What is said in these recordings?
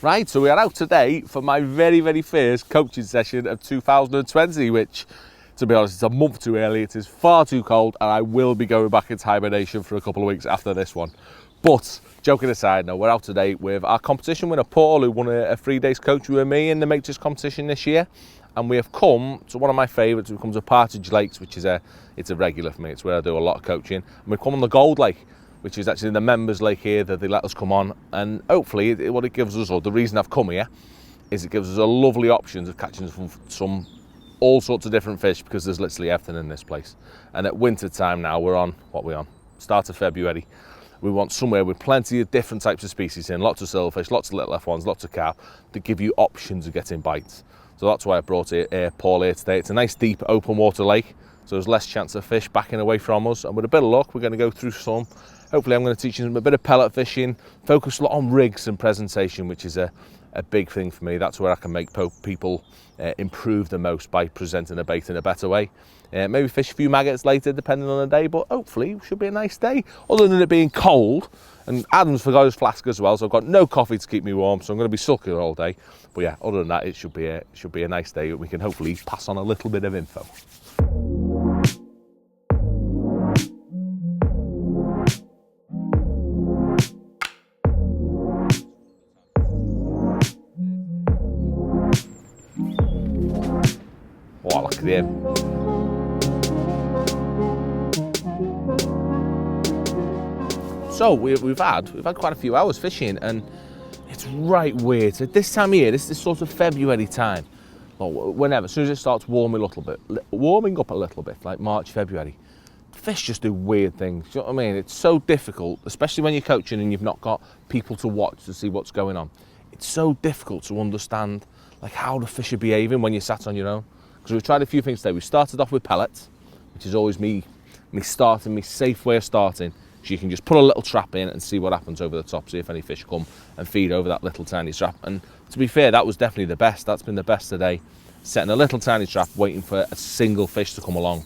Right, so we are out today for my very first coaching session of 2020, which, to be honest, it's a month too early. It is far too cold, and I will be going back into hibernation for a couple of weeks after this one. But, joking aside, no, we're out today with our competition winner, Paul, who won a 3 days coaching with me in the Matrix competition this year. And we have come to one of my favourites, which comes to Partridge Lakes, which is it's a regular for me. It's where I do a lot of coaching. And we've come on the Gold Lake, which is actually the members lake here that they let us come on, and hopefully what it gives us, or the reason I've come here, is it gives us a lovely options of catching some all sorts of different fish, because there's literally everything in this place. And at winter time now, we're on, start of February, we want somewhere with plenty of different types of species in, lots of silverfish, lots of little F1s, lots of carp, to give you options of getting bites. So that's why I brought Paul here today. It's a nice deep open water lake, so there's less chance of fish backing away from us, and with a bit of luck we're going to go through some. Hopefully I'm going to teach you a bit of pellet fishing, focus a lot on rigs and presentation, which is a big thing for me. That's where I can make people improve the most, by presenting a bait in a better way. Maybe fish a few maggots later, depending on the day, but hopefully it should be a nice day, other than it being cold. And Adam's forgot his flask as well, so I've got no coffee to keep me warm, so I'm going to be sulking all day. But yeah, other than that, it should be a nice day. We can hopefully pass on a little bit of info. Oh, look at him. So we've had quite a few hours fishing, and it's right weird. So this time of year, this is sort of February time, or whenever, as soon as it starts warming up a little bit, like March, February, fish just do weird things. Do you know what I mean? It's so difficult, especially when you're coaching and you've not got people to watch to see what's going on. It's so difficult to understand like how the fish are behaving when you're sat on your own. Because we've tried a few things today. We started off with pellets, which is always me safe way of starting. So you can just put a little trap in and see what happens over the top, see if any fish come and feed over that little tiny trap. And to be fair, that was definitely the best. That's been the best today, setting a little tiny trap, waiting for a single fish to come along.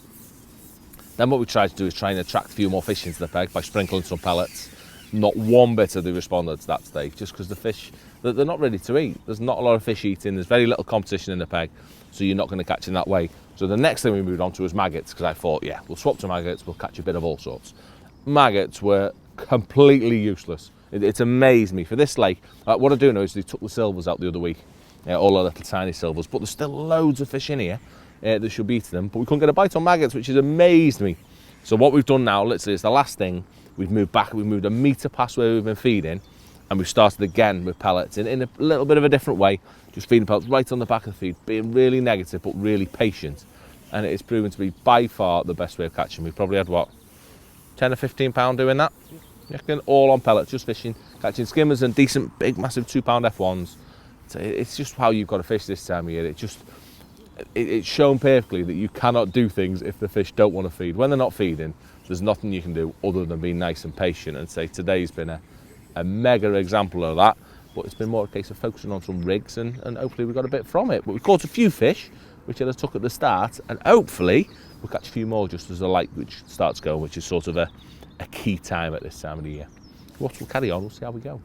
Then what we tried to do is try and attract a few more fish into the peg by sprinkling some pellets. Not one bit of they responded to that today, just because the fish, they're not ready to eat. There's not a lot of fish eating, there's very little competition in the peg, so you're not going to catch in that way. So the next thing we moved on to was maggots, because I thought, yeah, we'll swap to maggots, we'll catch a bit of all sorts. Maggots were completely useless. It amazed me. For this lake, what I do know is they took the silvers out the other week, all the little tiny silvers, but there's still loads of fish in here that should be eating them, but we couldn't get a bite on maggots, which has amazed me. So what we've done now, literally, it's the last thing. We've moved a metre past where we've been feeding, and we've started again with pellets in a little bit of a different way, just feeding pellets right on the back of the feed, being really negative but really patient, and it is proven to be by far the best way of catching. We've probably had, 10 or 15 pound doing that? All on pellets, just fishing, catching skimmers and decent, big, massive 2 pound F1s. So it's just how you've got to fish this time of year. It's shown perfectly that you cannot do things if the fish don't want to feed. When they're not feeding, there's nothing you can do other than be nice and patient, and say today's been a mega example of that. But it's been more a case of focusing on some rigs, and hopefully we got a bit from it. But we caught a few fish, which I took at the start, and hopefully we'll catch a few more just as the light which starts going, which is sort of a key time at this time of the year. We'll carry on, we'll see how we go.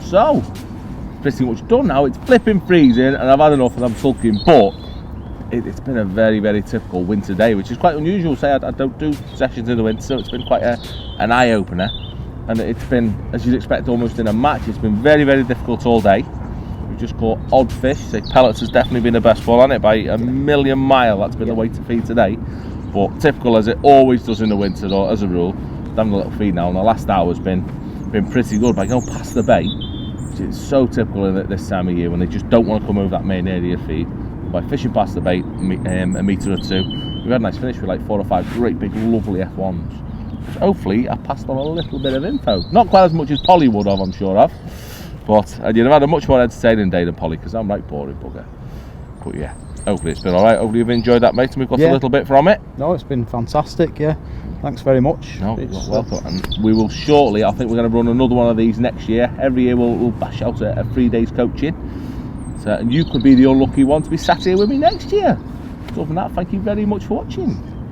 So, pretty much done now. It's flipping freezing and I've had enough and I'm sulking, but it's been a very typical winter day, which is quite unusual. Say I don't do sessions in the winter, so it's been quite an eye-opener, and it's been, as you'd expect, almost in a match. It's been very difficult all day. We've just caught odd fish. Say pellets has definitely been the best fall on it by a million mile. That's been the way to feed today, but typical as it always does in the winter, or as a rule, having a little feed now, and the last hour's been pretty good by going past the bait, which is so typical in this time of year when they just don't want to come over that main area of feed. By fishing past the bait a metre or two, we've had a nice finish with like 4 or 5 great big lovely F1s. So hopefully I passed on a little bit of info. Not quite as much as Polly would have, I'm sure of, but you'd have had a much more entertaining day than Polly, because I'm right boring bugger. But yeah, hopefully it's been alright. Hopefully you've enjoyed that, mate, and we've got a little bit from it. No, it's been fantastic, yeah. Thanks very much. No, you're welcome. And we will shortly, I think we're going to run another one of these next year. Every year we'll bash out a 3 days coaching. and you could be the unlucky one to be sat here with me next year. So other than that, thank you very much for watching.